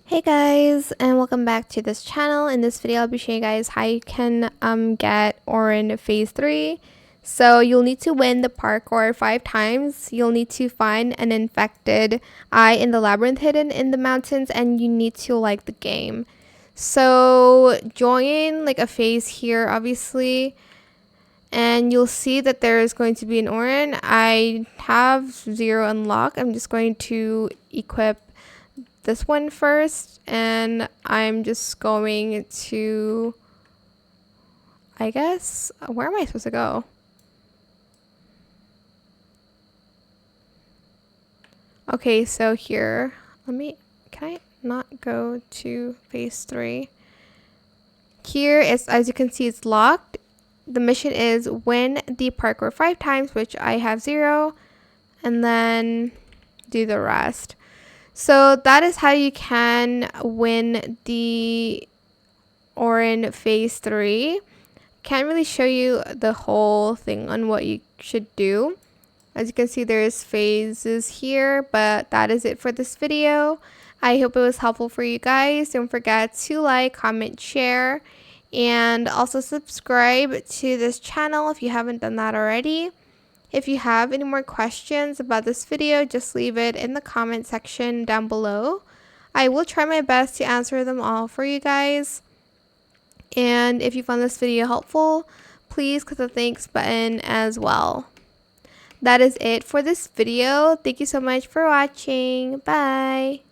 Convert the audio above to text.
Hey guys, and welcome back to this channel. In this video I'll be showing you guys how you can get Oren Phase 3. So you'll need to win the parkour 5 times. You'll need to find an infected eye in the labyrinth hidden in the mountains, and you need to like the game. So join like a phase here obviously, and you'll see that there is going to be an Oren. I have 0 unlocked. I'm just going to equip this one first, and I'm just going to, I guess, where am I supposed to go? Okay, so here, can I not go to phase 3? Here is, as you can see, it's locked. The mission is win the parkour 5 times, which I have 0, and then do the rest. So that is how you can win the Oren Phase 3. Can't really show you the whole thing on what you should do. As you can see, there's phases here, but that is it for this video. I hope it was helpful for you guys. Don't forget to like, comment, share, and also subscribe to this channel if you haven't done that already. If you have any more questions about this video, just leave it in the comment section down below. I will try my best to answer them all for you guys. And if you found this video helpful, please click the thanks button as well. That is it for this video. Thank you so much for watching. Bye.